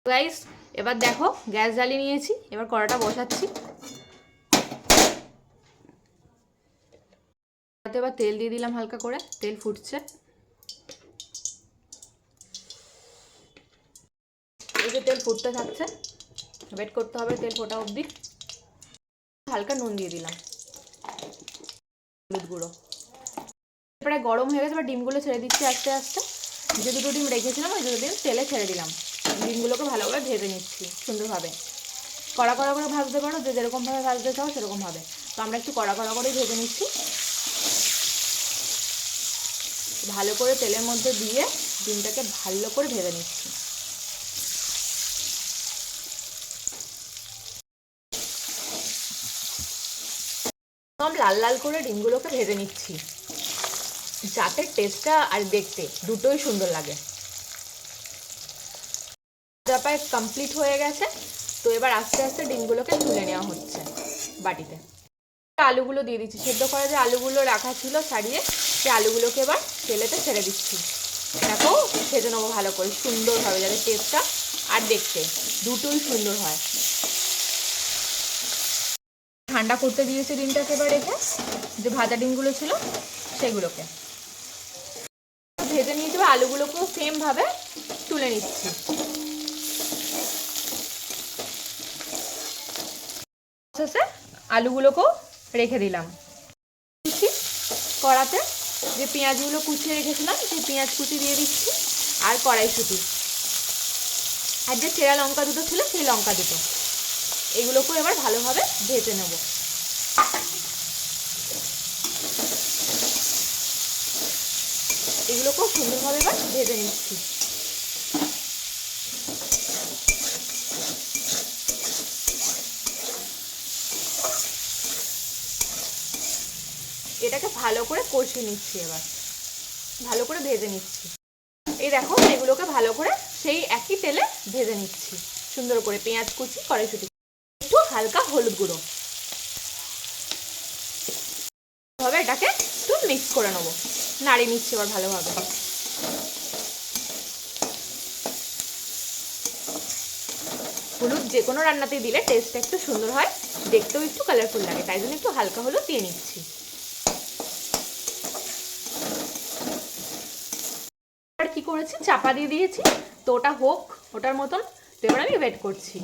Guys এবার দেখো gas জ্বালিয়ে নিয়েছি, এবার কড়াটা বসাচ্ছি। এবার তেল দিয়ে দিলাম, হালকা করে তেল ফুটছে। এই যে তেল ফুটতে থাকছে, ওয়েট করতে হবে তেল ফোটা অবধি। হালকা নুন দিয়ে দিলাম, হলুদ গুঁড়ো। এবারে গরম হয়ে গেছে, এবার ডিমগুলো ছেড়ে দিচ্ছি আস্তে আস্তে। যে দুটো ডিম রেখেছিলাম ওই দুটো ডিম তেলে ছেড়ে দিলাম। ডিমগুলোকে ভালো করে ভেজে নিচ্ছি সুন্দরভাবে। কড়া কড়া করে ভাজতে পারো, যে যেরকমভাবে ভাজতে চাও সেরকমভাবে। তো আমরা একটু কড়া কড়া করেই ভেজে নিচ্ছি। ভালো করে তেলের মধ্যে দিয়ে ডিমটাকে ভালো করে ভেজে নিচ্ছি। একদম লাল লাল করে ডিমগুলোকে ভেজে নিচ্ছি, যাতে টেস্টটা আর দেখতে দুটোই সুন্দর লাগে। ভাজা প্রায় কমপ্লিট হয়ে গেছে। তো এবার আস্তে আস্তে ডিমগুলোকে তুলে নেওয়া হচ্ছে বাটিতে। আলুগুলো দিয়ে দিচ্ছি, সেদ্ধ করা যে আলুগুলো রাখা ছিল ছাড়িয়ে, সেই আলুগুলোকে এবার তেলেতে ছেড়ে দিচ্ছি। দেখো ভেজে নেবো ভালো করে সুন্দরভাবে, যাতে টেস্টটা আর দেখতে দুটোই সুন্দর হয়। ঠান্ডা করতে দিয়েছি ডিমটাকে, এবার রেখে যে ভাজা ডিমগুলো ছিল সেগুলোকে ভেজে নিয়েছি। আলুগুলোকেও সেম ভাবে তুলে নিচ্ছি। আলুগুলোকেও রেখে দিলাম। কড়াতে যে পেঁয়াজগুলো কুচিয়ে রেখেছিলাম সেই পেঁয়াজ কুচি দিয়ে দিচ্ছি, আর কড়াইশুঁটি, আর যে চেরা লঙ্কা দুটো ছিল সেই লঙ্কা দুটো, এগুলোকেও এবার ভালোভাবে ভেজে নেব। এগুলোকেও সুন্দরভাবে এবার ভেজে নিচ্ছি। এটাকে ভালো করে কষিয়ে নিচ্ছি, এবার ভালো করে ভেজে নিচ্ছি। এই দেখো এগুলোকে ভালো করে সেই একই তেলে ভেজে নিচ্ছি সুন্দর করে। পেঁয়াজ কুচি, কড়াইশুঁটি, একটু হালকা হলুদ গুঁড়ো, ভাবে এটাকে একটু মিক্স করে নেবো। নাড়িয়ে নিচ্ছি এবার ভালোভাবে। হলুদ যে কোনো রান্নাতেই দিলে টেস্টটা একটু সুন্দর হয়, দেখতেও একটু কালারফুল লাগে, তাই জন্য একটু হালকা হলুদ দিয়ে নিচ্ছি। আর কি করেছি, চাপা দিয়ে দিয়েছি, তো ওটা হোক ওটার মতন। তো এবার আমি ওয়েট করছি।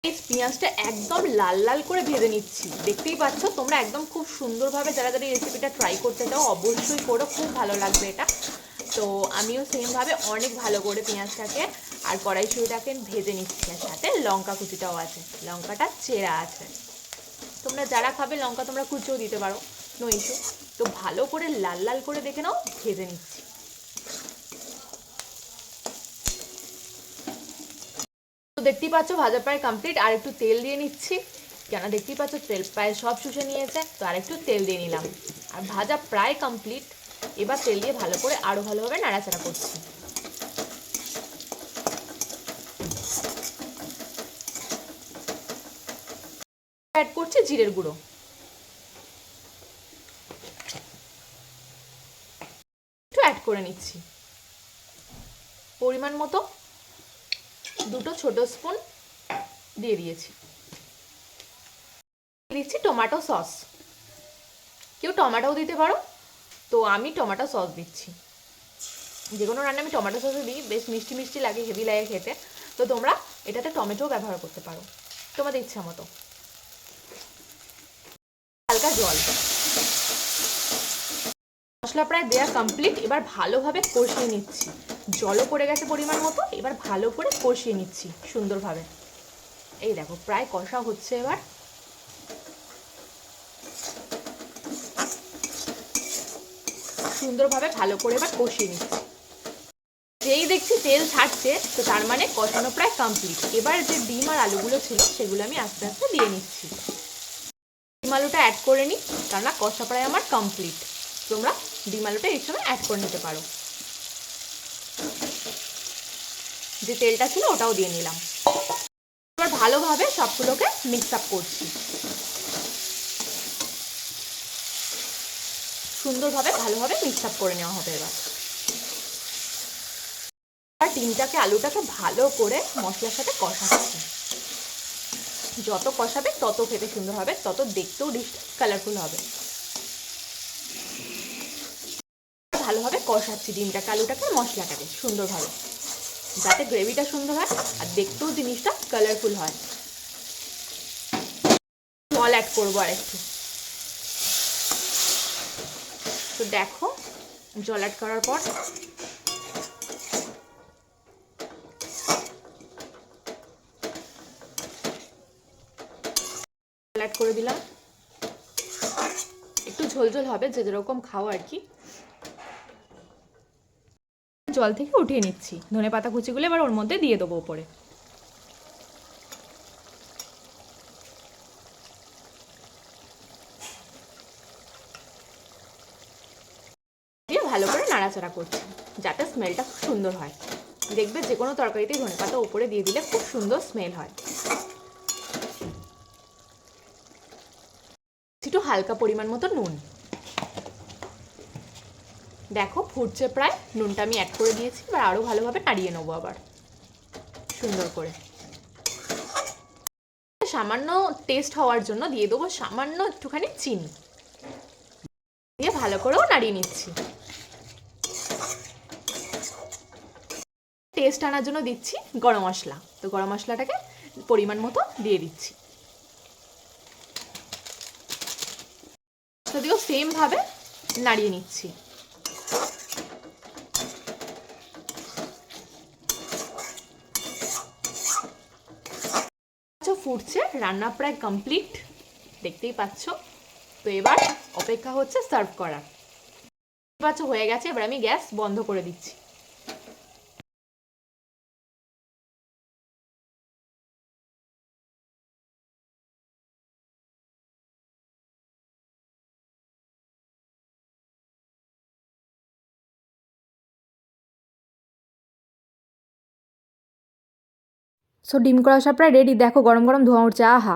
এই পেঁয়াজটা একদম লাল লাল করে ভেজে নিচ্ছি, দেখতেই পাচ্ছ তোমরা। একদম খুব সুন্দরভাবে যারা যারা এই রেসিপিটা ট্রাই করতে চাও অবশ্যই করো, খুব ভালো লাগবে এটা। তো আমিও সেমভাবে অনেক ভালো করে পেঁয়াজটাকে আর কড়াইশুঁটিটাকে ভেজে নিচ্ছি, আর সাথে লঙ্কা কুচিটাও আছে, লঙ্কাটা চেরা আছে। তোমরা যারা খাবে লঙ্কা তোমরা কুচিও দিতে পারো, নো ইস্যু। তো ভালো করে লাল লাল করে দেখে নাও, ভেজে নিচ্ছি। তো দেখতেই পাচ্ছ ভাজা প্রায় কমপ্লিট। আর একটু তেল দিয়ে নিচ্ছি, কেন দেখতেই পাচ্ছ তেল প্রায় সব শুষে নিয়েছে, তো আর একটু তেল দিয়ে নিলাম। আর ভাজা প্রায় কমপ্লিট। এবার তেল দিয়ে ভালো করে আরো ভালোভাবে নাড়াচাড়া করছি। অ্যাড করছি জিরের গুঁড়ো, একটু অ্যাড করে নিচ্ছি পরিমাণ মতো, দুটো ছোট স্পুন দিয়ে দিয়েছি। দিচ্ছি টমেটো সস, কেউ টমেটোও দিতে পারো, তো আমি টমেটো সস দিচ্ছি। যে কোনো রান্না আমি টমেটো সসও দিই, বেশ মিষ্টি মিষ্টি লাগে, হেভি লাগে খেতে। তো তোমরা এটাতে টমেটোও ব্যবহার করতে পারো তোমাদের ইচ্ছা মতো। হালকা জল, মশলা প্রায় দেওয়া কমপ্লিট। এবার ভালোভাবে কষিয়ে নিচ্ছি, জলও পড়ে গেছে পরিমাণ মতো। এবার ভালো করে কষিয়ে নিচ্ছি সুন্দরভাবে। এই দেখো প্রায় কষা হচ্ছে, এবার সুন্দরভাবে ভালো করে এবার কষিয়ে নিচ্ছি। যেই দেখছি তেল ছাড়ছে, তো তার মানে কষানো প্রায় কমপ্লিট। এবার যে ডিম আর আলুগুলো ছিল সেগুলো আমি আস্তে আস্তে দিয়ে নিচ্ছি। ডিম আলুটা অ্যাড করে নিই, কেননা কষা প্রায় আমার কমপ্লিট। তোমরা ডিম আলুটা এই সময় অ্যাড করে নিতে পারো। যে তেলটা ছিল ওটাও দিয়ে নিলাম। এবার ভালোভাবে সবগুলোকে মিক্স আপ করছি, সুন্দরভাবে ভালোভাবে মিক্স আপ করে নেওয়া হবে। এবার ডিমটাকে আলুটাকে ভালো করে মশলার সাথে কষাচ্ছি। যত কষাবে তত খেতে সুন্দর হবে, তত দেখতেও ডিশটা কালারফুল হবে। ভালোভাবে কষাচ্ছি ডিমটাকে, আলুটাকে, মশলাটাকে সুন্দরভাবে, যাতে গ্রেভিটা সুন্দর হয় আর দেখতেও জিনিসটা কালারফুল হয়। জল অ্যাড করবো আর একটু। তো দেখো জল অ্যাড করার পর অ্যাড করে দিলাম। একটু ঝোল ঝোল হবে, যে যেরকম খাও আর কি। জল থেকে উঠিয়ে নিচ্ছি। ধনেপাতা কুচিগুলো এবার ওর মধ্যে দিয়ে দেবো উপরে। দিয়ে ভালো করে নাড়াচাড়া করছি যাতে স্মেলটা খুব সুন্দর হয়। দেখবে যে কোনো তরকারিতেই ধনেপাতা উপরে দিয়ে দিলে খুব সুন্দর স্মেল হয়। একটু হালকা পরিমাণ মতো নুন। দেখো ফুটছে প্রায়, নুনটা আমি অ্যাড করে দিয়েছি। এবার আরও ভালোভাবে নাড়িয়ে নেবো আবার সুন্দর করে। সামান্য টেস্ট হওয়ার জন্য দিয়ে দেবো সামান্য একটুখানি চিনি, দিয়ে ভালো করেও নাড়িয়ে নিচ্ছি। টেস্ট আনার জন্য দিচ্ছি গরম মশলা। তো গরম মশলাটাকে পরিমাণ মতো দিয়ে দিচ্ছি। যদিও সেম ভাবে নাড়িয়ে নিচ্ছি। ফুটছে, রান্না প্রায় কমপ্লিট, দেখতেই পাচ্ছ। তো এবার অপেক্ষা হচ্ছে সার্ভ করার। পাচ্ছ হয়ে গেছে, এবার আমি গ্যাস বন্ধ করে দিচ্ছি। সো ডিম কষা প্রায় রেডি। দেখো গরম গরম ধোঁয়া উঠছে, আহা।